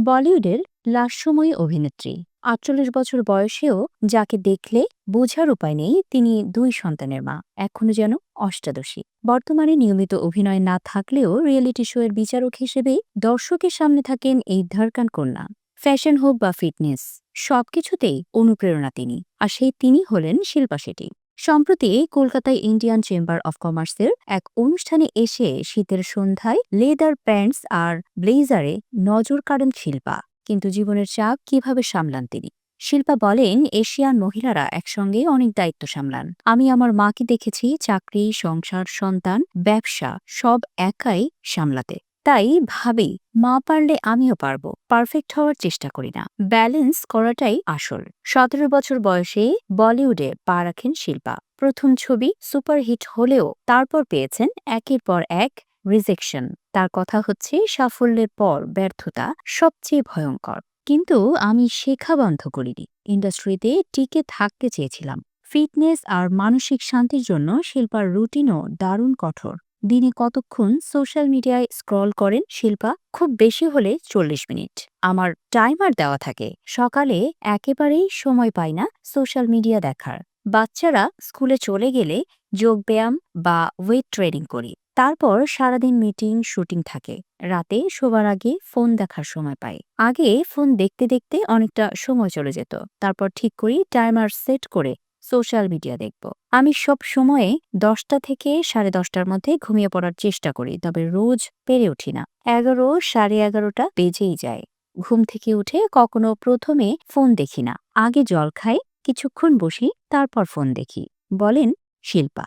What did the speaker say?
বলিউডের লাস্যময়ী অভিনেত্রী ৪৮ বছর বয়সেও যাকে দেখলে বোঝার উপায় নেই তিনি দুই সন্তানের মা, এখনো যেন অষ্টাদশী। বর্তমানে নিয়মিত অভিনয় না থাকলেও রিয়েলিটি শো এর বিচারক হিসেবে দর্শকের সামনে থাকেন এই ধড়কন কন্যা। ফ্যাশন হোক বা ফিটনেস, সবকিছুতেই অনুপ্রেরণা তিনি। আর সেই তিনি হলেন শিল্পা শেঠি। সম্প্রতি কলকাতায় ইন্ডিয়ান চেম্বার অফ কমার্সের এক অনুষ্ঠানে এসে শীতের সন্ধ্যায় লেদার প্যান্টস আর ব্লেজারে নজর কাড়েন শিল্পা। কিন্তু জীবনের চাপ কিভাবে সামলান তিনি? শিল্পা বলেন, এশিয়ান মহিলারা একসঙ্গে অনেক দায়িত্ব সামলান। আমি আমার মাকে দেখেছি চাকরি, সংসার, সন্তান, ব্যবসা সব একাই সামলাতে। তাই ভাবি, মা পারলে আমিও পারবো। পারফেক্ট হওয়ার চেষ্টা করি না, ব্যালেন্স করাটাই আসল। ১৭ বছর বয়সে বলিউডে পা রাখেন শিল্পা। প্রথম ছবি সুপারহিট হলেও তারপর পেয়েছেন একের পর এক রিজেকশন। তার কথা হচ্ছে, সাফল্যের পর ব্যর্থতা সবচেয়ে ভয়ঙ্কর। কিন্তু আমি শেখা বন্ধ করিনি, ইন্ডাস্ট্রিতে টিকে থাকতে চেয়েছিলাম। ফিটনেস আর মানসিক শান্তির জন্য শিল্পার রুটিনও দারুণ কঠোর। দিনে কতক্ষণ সোশ্যাল মিডিয়ায় স্ক্রল করেন শিল্পা? খুব বেশি হলে ৪০ মিনিট। আমার টাইমার দেওয়া থাকে। সকালে একেবারেই সময় পাই না সোশ্যাল মিডিয়া দেখার। বাচ্চারা স্কুলে চলে গেলে যোগব্যায়াম বা ওয়েট ট্রেনিং করি। তারপর সারাদিন মিটিং, শুটিং থাকে। রাতে শোবার আগে ফোন দেখার সময় পাই। আগে ফোন দেখতে দেখতে অনেকটা সময় চলে যেত। তারপর ঠিক করি টাইমার সেট করে সোশ্যাল মিডিয়া দেখব। আমি সব সময়ে ১০টা থেকে ১০:৩০টার মধ্যে ঘুমিয়ে পড়ার চেষ্টা করি, তবে রোজ পেরে উঠি না। ১১, ১১:৩০ বেজেই যায়। ঘুম থেকে উঠে কখনো প্রথমে ফোন দেখি না, আগে জল খাই, কিছুক্ষণ বসি, তারপর ফোন দেখি, বলেন শিল্পা।